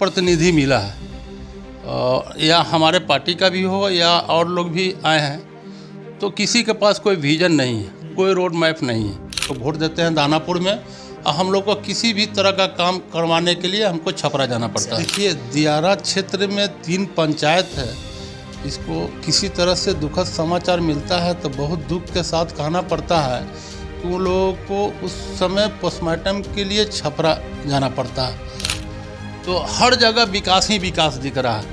प्रतिनिधि मिला है, या हमारे पार्टी का भी हो या और लोग भी आए हैं, तो किसी के पास कोई विजन नहीं है, कोई रोड मैप नहीं है। तो वोट देते हैं दानापुर में, और हम लोग को किसी भी तरह का काम करवाने के लिए हमको छपरा जाना पड़ता है। देखिए, दियारा क्षेत्र में 3 पंचायत है, इसको किसी तरह से दुखद समाचार मिलता है तो बहुत दुख के साथ कहना पड़ता है कि उन लोगों को उस समय पोस्टमार्टम के लिए छपरा जाना पड़ता है। तो हर जगह विकास ही विकास दिख रहा है,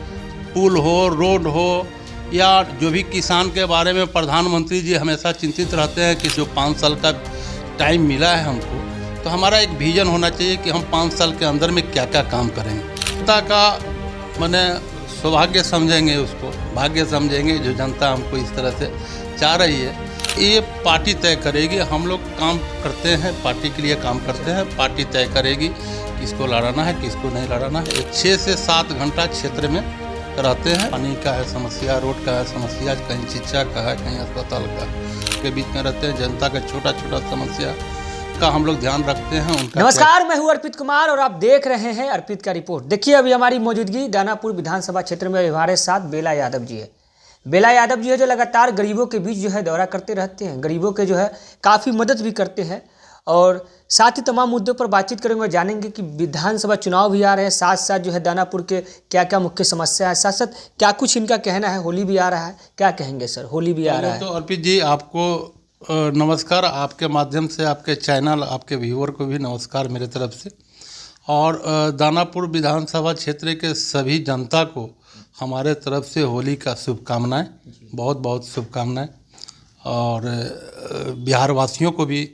पुल हो, रोड हो, या जो भी किसान के बारे में प्रधानमंत्री जी हमेशा चिंतित रहते हैं कि जो 5 साल का टाइम मिला है हमको, तो हमारा एक विजन होना चाहिए कि हम 5 साल के अंदर में क्या क्या काम करेंगे। जनता का माने सौभाग्य समझेंगे, उसको भाग्य समझेंगे, जो जनता हमको इस तरह से चाह रही है। ये पार्टी तय करेगी, हम लोग काम करते हैं, पार्टी के लिए काम करते हैं, पार्टी तय करेगी किसको लड़ाना है, किसको नहीं लड़ाना है। 6 से 7 घंटा क्षेत्र में रहते हैं। पानी का है समस्या, रोड का है समस्या, कहीं शिक्षा का है, कहीं अस्पताल का के बीच में रहते हैं। जनता का छोटा छोटा समस्या का हम लोग ध्यान रखते हैं। उनका नमस्कार, मैं हूं अर्पित कुमार और आप देख रहे हैं अर्पित का रिपोर्ट। देखिए, अभी हमारी मौजूदगी दानापुर विधानसभा क्षेत्र में हमारे साथ बेला यादव जी है। बेला यादव जी है जो लगातार गरीबों के बीच जो है दौरा करते रहते हैं, गरीबों के जो है काफ़ी मदद भी करते हैं, और साथ ही तमाम मुद्दों पर बातचीत करेंगे और जानेंगे कि विधानसभा चुनाव भी आ रहे हैं, साथ साथ जो है दानापुर के क्या क्या मुख्य समस्या है, साथ साथ क्या कुछ इनका कहना है। होली भी आ रहा है, क्या कहेंगे सर? होली भी आ रहा है तो अर्पित जी, आपको नमस्कार। आपके माध्यम से आपके चैनल, आपके व्यूअर को भी नमस्कार मेरे तरफ से। और दानापुर विधानसभा क्षेत्र के सभी जनता को हमारे तरफ से होली का शुभकामनाएं, बहुत बहुत शुभकामनाएं। और बिहार वासियों को भी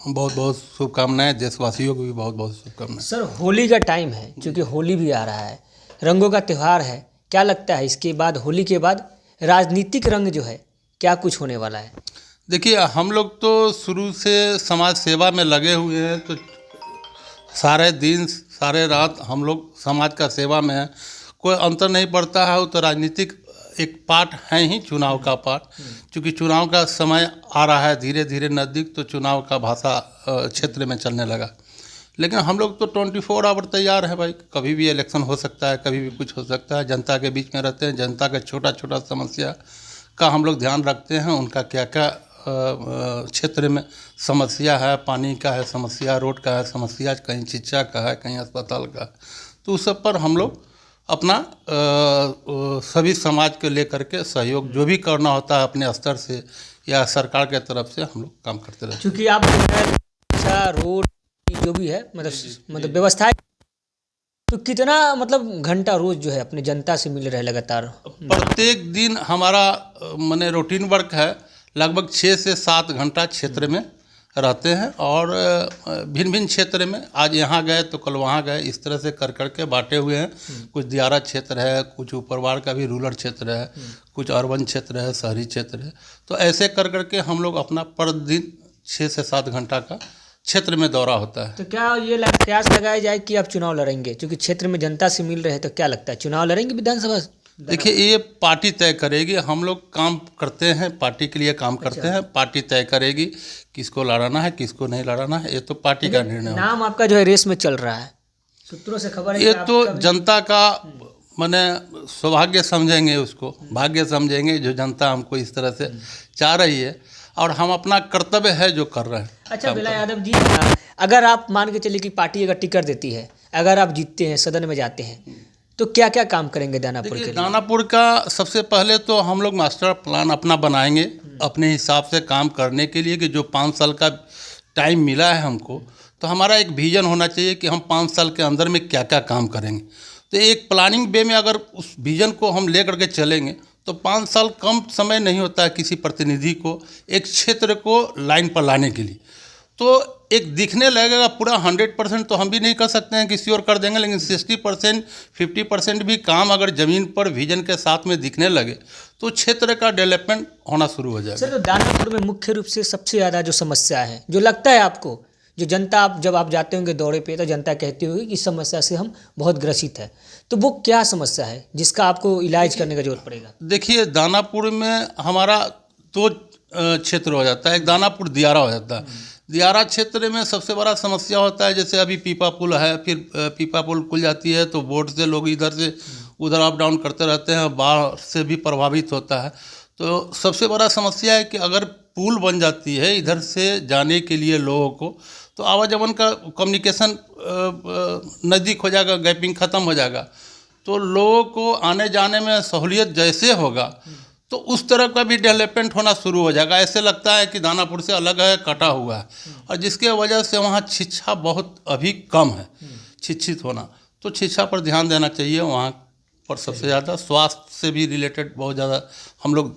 बहुत बहुत शुभकामनाएं, देशवासियों को भी बहुत बहुत शुभकामनाएं। सर, होली का टाइम है, क्योंकि होली भी आ रहा है, रंगों का त्यौहार है। क्या लगता है इसके बाद, होली के बाद राजनीतिक रंग जो है क्या कुछ होने वाला है? देखिए, हम लोग तो शुरू से समाज सेवा में लगे हुए हैं, तो सारे दिन सारे रात हम लोग समाज का सेवा में हैं। कोई अंतर नहीं पड़ता है। वो तो राजनीतिक एक पार्ट है ही, चुनाव का पार्ट। क्योंकि चुनाव का समय आ रहा है धीरे धीरे नज़दीक, तो चुनाव का भाषा क्षेत्र में चलने लगा। लेकिन हम लोग तो 24 आवर तैयार है भाई, कभी भी इलेक्शन हो सकता है, कभी भी कुछ हो सकता है। जनता के बीच में रहते हैं, जनता का छोटा छोटा समस्या का हम लोग ध्यान रखते हैं। उनका क्या क्या क्षेत्र में समस्या है, पानी का है समस्या, रोड का है समस्या, कहीं शिक्षा का है, कहीं अस्पताल का, तो उस सब पर हम लोग अपना सभी समाज को लेकर के सहयोग जो भी करना होता है अपने स्तर से या सरकार के तरफ से हम लोग काम करते रहते हैं। क्योंकि आप शिक्षा, रोड जो भी है, मतलब व्यवस्था, तो कितना मतलब घंटा रोज जो है अपने जनता से मिल रहे हैं लगातार? प्रत्येक दिन हमारा माने रूटीन वर्क है, लगभग 6 से 7 घंटा क्षेत्र में रहते हैं। और भिन्न भिन्न क्षेत्र में, आज यहाँ गए तो कल वहाँ गए, इस तरह से कर करके बांटे हुए हैं। कुछ दियारा क्षेत्र है, कुछ ऊपरवाड़ का भी रूरल क्षेत्र है, कुछ अर्बन क्षेत्र है, शहरी क्षेत्र है। तो ऐसे कर करके हम लोग अपना प्रतिदिन 6 से 7 घंटा का क्षेत्र में दौरा होता है। तो क्या ये प्रयास लगाया जाए कि आप चुनाव लड़ेंगे? क्योंकि क्षेत्र में जनता से मिल रहे हैं, तो क्या लगता है चुनाव लड़ेंगे विधानसभा? देखिए, ये पार्टी तय करेगी। हम लोग काम करते हैं, पार्टी के लिए काम करते हैं, पार्टी तय करेगी किसको लड़ाना है, किसको नहीं लड़ाना है। ये तो पार्टी का निर्णय है। नाम आपका जो है रेस में चल रहा है, सूत्रों से खबर है ये तो जनता का माने सौभाग्य समझेंगे, उसको भाग्य समझेंगे, जो जनता हमको इस तरह से चाह रही है, और हम अपना कर्तव्य है जो कर रहे हैं। अच्छा बेला यादव जी, अगर आप मान के चलिए कि पार्टी अगर टिकट देती है, अगर आप जीतते हैं, सदन में जाते हैं, तो क्या क्या काम करेंगे दानापुर के लिए? दानापुर का सबसे पहले तो हम लोग मास्टर प्लान अपना बनाएंगे, अपने हिसाब से काम करने के लिए, कि जो 5 साल का टाइम मिला है हमको, तो हमारा एक विजन होना चाहिए कि हम 5 साल के अंदर में क्या क्या काम करेंगे। तो एक प्लानिंग वे में अगर उस विजन को हम ले करके चलेंगे, तो 5 साल कम समय नहीं होता है किसी प्रतिनिधि को एक क्षेत्र को लाइन पर लाने के लिए। तो एक दिखने लगेगा पूरा 100% तो हम भी नहीं कर सकते हैं, किसी और कर देंगे, लेकिन 60% 50% भी काम अगर ज़मीन पर विजन के साथ में दिखने लगे, तो क्षेत्र का डेवलपमेंट होना शुरू हो जाएगा। सर, तो दानापुर में मुख्य रूप से सबसे ज़्यादा जो समस्या है, जो लगता है आपको, जो जनता, आप जब आप जाते होंगे दौरे पे, तो जनता कहती होगी कि इस समस्या से हम बहुत ग्रसित है, तो वो क्या समस्या है जिसका आपको इलाज करने का जरूरत पड़ेगा? देखिए, दानापुर में हमारा 2 क्षेत्र हो जाता है। एक दानापुर दियारा हो जाता है। दियारा क्षेत्र में सबसे बड़ा समस्या होता है, जैसे अभी पीपा पुल है, फिर पीपा पुल खुल जाती है तो बोट से लोग इधर से उधर अप डाउन करते रहते हैं, बाढ़ से भी प्रभावित होता है। तो सबसे बड़ा समस्या है कि अगर पुल बन जाती है इधर से जाने के लिए लोगों को, तो आवागमन का कम्युनिकेशन नज़दीक हो जाएगा, गैपिंग ख़त्म हो जाएगा, तो लोगों को आने जाने में सहूलियत जैसे होगा तो उस तरह का भी डेवलपमेंट होना शुरू हो जाएगा। ऐसे लगता है कि दानापुर से अलग है, कटा हुआ है, और जिसके वजह से वहाँ शिक्षा बहुत अभी कम है, शिक्षित होना। तो शिक्षा पर ध्यान देना चाहिए वहाँ पर सबसे ज़्यादा। स्वास्थ्य से भी रिलेटेड बहुत ज़्यादा हम लोग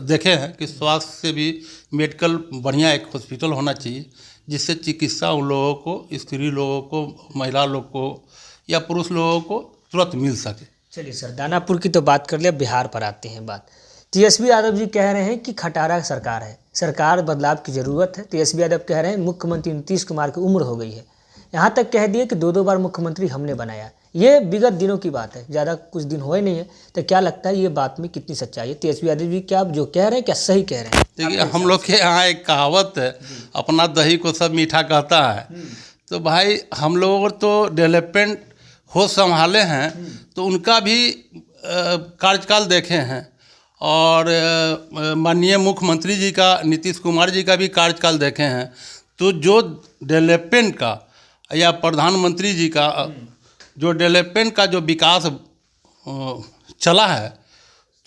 देखे हैं कि स्वास्थ्य से भी मेडिकल बढ़िया एक हॉस्पिटल होना चाहिए, जिससे चिकित्सा उन लोगों को, स्त्री लोगों को, महिला लोग को या पुरुष लोगों को तुरंत मिल सके। चलिए सर, दानापुर की तो बात कर लिया, बिहार पर आते हैं बात। तेजस्वी यादव जी कह रहे हैं कि खटारा सरकार है, सरकार बदलाव की ज़रूरत है। तेजस्वी यादव कह रहे हैं मुख्यमंत्री नीतीश कुमार की उम्र हो गई है, यहाँ तक कह दिए कि 2-2 बार मुख्यमंत्री हमने बनाया। ये विगत दिनों की बात है, ज़्यादा कुछ दिन हुए नहीं है। तो क्या लगता है ये बात में कितनी सच्चाई है? तेजस्वी यादव जी क्या जो कह रहे हैं क्या सही कह रहे हैं? देखिए, हम लोग के यहाँ एक कहावत है, अपना दही को सब मीठा कहता है। तो भाई हम लोग तो डेवलपमेंट हो संभाले हैं, तो उनका भी कार्यकाल देखे हैं, और माननीय मुख्यमंत्री जी का, नीतीश कुमार जी का भी कार्यकाल देखे हैं। तो जो डेवलपमेंट का या प्रधानमंत्री जी का जो डेवलपमेंट का जो विकास चला है,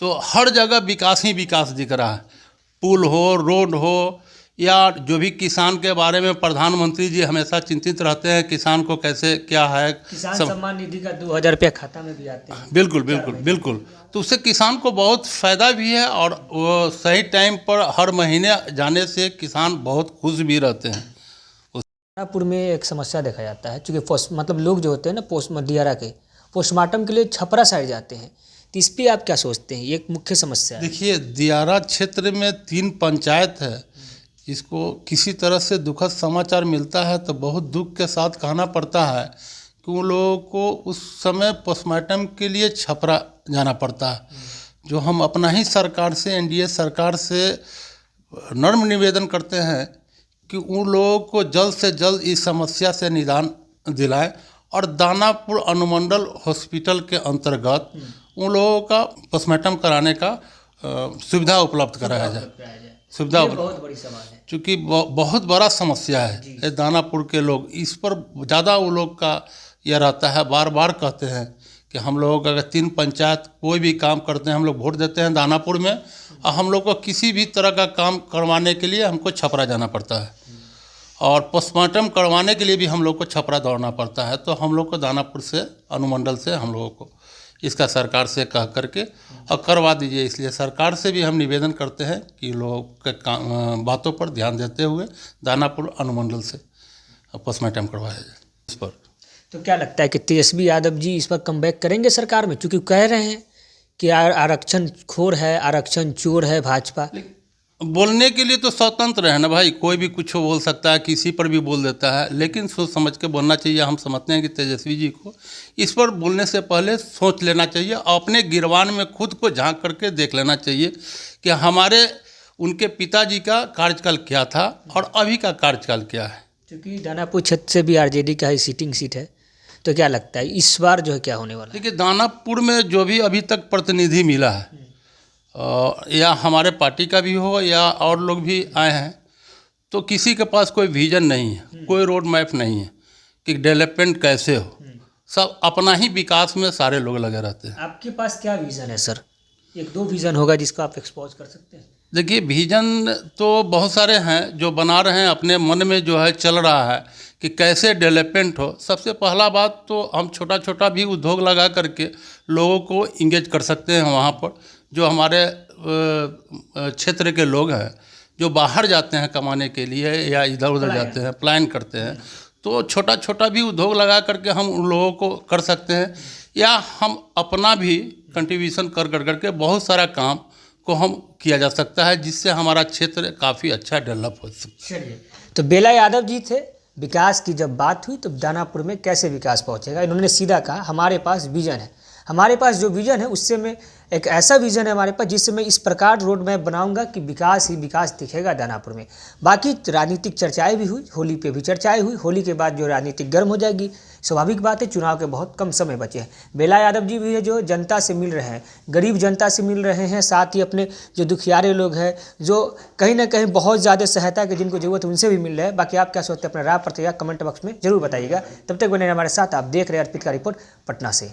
तो हर जगह विकास ही विकास दिख रहा है। पुल हो, रोड हो, या जो भी किसान के बारे में प्रधानमंत्री जी हमेशा चिंतित रहते हैं, किसान को कैसे क्या है। किसान सम्मान निधि का 2000 रुपया खाता में भी आते हैं। बिल्कुल बिल्कुल बिल्कुल। तो उससे किसान को बहुत फ़ायदा भी है, और वो सही टाइम पर हर महीने जाने से किसान बहुत खुश भी रहते हैं। दानापुर में एक समस्या देखा जाता है, चूँकि मतलब लोग जो होते हैं ना दियारा के पोस्टमार्टम के लिए छपरा साइड जाते हैं, तो इस पर आप क्या सोचते हैं? ये एक मुख्य समस्या है। देखिए, दियारा क्षेत्र में 3 पंचायत है, इसको किसी तरह से दुखद समाचार मिलता है तो बहुत दुख के साथ कहना पड़ता है कि उन लोगों को उस समय पोस्टमार्टम के लिए छपरा जाना पड़ता है। जो हम अपना ही सरकार से, एनडीए सरकार से नर्म निवेदन करते हैं कि उन लोगों को जल्द से जल्द इस समस्या से निदान दिलाएं, और दानापुर अनुमंडल हॉस्पिटल के अंतर्गत उन लोगों का पोस्टमार्टम कराने का सुविधा उपलब्ध कराया जाए। सुविधा बहुत बड़ी सवाल है, चूँकि बहुत बड़ा समस्या है ये दानापुर के लोग, इस पर ज़्यादा वो लोग का यह रहता है। बार बार कहते हैं कि हम लोग अगर 3 पंचायत कोई भी काम करते हैं, हम लोग वोट देते हैं दानापुर में, और हम लोग को किसी भी तरह का काम करवाने के लिए हमको छपरा जाना पड़ता है, और पोस्टमार्टम करवाने के लिए भी हम लोग को छपरा दौड़ना पड़ता है। तो हम लोग को दानापुर से, अनुमंडल से हम लोगों को इसका सरकार से कह करके और करवा दीजिए। इसलिए सरकार से भी हम निवेदन करते हैं कि लोग के बातों पर ध्यान देते हुए दानापुर अनुमंडल से पोस्टमार्टम करवाया जाए इस पर। तो क्या लगता है कि तेजस्वी यादव जी इस पर कमबैक करेंगे सरकार में? क्योंकि कह रहे हैं कि आरक्षण खोर है, आरक्षण चोर है भाजपा। बोलने के लिए तो स्वतंत्र है ना भाई, कोई भी कुछ बोल सकता है, किसी पर भी बोल देता है, लेकिन सोच समझ के बोलना चाहिए। हम समझते हैं कि तेजस्वी जी को इस पर बोलने से पहले सोच लेना चाहिए, अपने गिरवान में खुद को झांक करके देख लेना चाहिए कि हमारे उनके पिताजी का कार्यकाल क्या था और अभी का कार्यकाल क्या है। क्योंकि दानापुर क्षेत्र से भी आरजेडी का ही सीटिंग सीट है, तो क्या लगता है इस बार जो है क्या होने वाला है? देखिए, दानापुर में जो भी अभी तक प्रतिनिधि मिला है, या हमारे पार्टी का भी हो या और लोग भी आए हैं, तो किसी के पास कोई विजन नहीं है, कोई रोड मैप नहीं है कि डेवलपमेंट कैसे हो। सब अपना ही विकास में सारे लोग लगे रहते हैं। आपके पास क्या विज़न है सर? 1-2 विज़न होगा जिसको आप एक्सपोज कर सकते हैं। देखिए, विजन तो बहुत सारे हैं जो बना रहे हैं, अपने मन में जो है चल रहा है कि कैसे डेवलपमेंट हो। सबसे पहला बात तो हम छोटा छोटा भी उद्योग लगा करके लोगों को इंगेज कर सकते हैं। वहाँ पर जो हमारे क्षेत्र के लोग हैं जो बाहर जाते हैं कमाने के लिए या इधर उधर जाते हैं, प्लान करते हैं, तो छोटा छोटा भी उद्योग लगा करके हम उन लोगों को कर सकते हैं, या हम अपना भी कंट्रीब्यूशन कर करके बहुत सारा काम को हम किया जा सकता है, जिससे हमारा क्षेत्र काफ़ी अच्छा डेवलप हो सकता है। चलिए, तो बेला यादव जी थे, विकास की जब बात हुई तो दानापुर में कैसे विकास पहुंचेगा, इन्होंने सीधा कहा हमारे पास विजन है, हमारे पास जो विज़न है उससे मैं एक ऐसा विज़न है हमारे पास जिससे मैं इस प्रकार रोड मैप बनाऊंगा कि विकास ही विकास दिखेगा दानापुर में। बाकी राजनीतिक चर्चाएं भी हुई, होली पे भी चर्चाएं हुई। होली के बाद जो राजनीतिक गर्म हो जाएगी, स्वाभाविक बात है, चुनाव के बहुत कम समय बचे हैं। बेला यादव जी भी है जो जनता से मिल रहे हैं, गरीब जनता से मिल रहे हैं, साथ ही अपने जो दुखियारे लोग हैं, जो कहीं ना कहीं बहुत ज़्यादा सहायता की जिनको जरूरत है, उनसे भी मिल रहे हैं। बाकी आप क्या सोचते हैं, अपना राय प्रतिक्रिया कमेंट बॉक्स में जरूर बताइएगा। तब तक बने हमारे साथ, आप देख रहे हैं अर्पित का रिपोर्ट पटना से।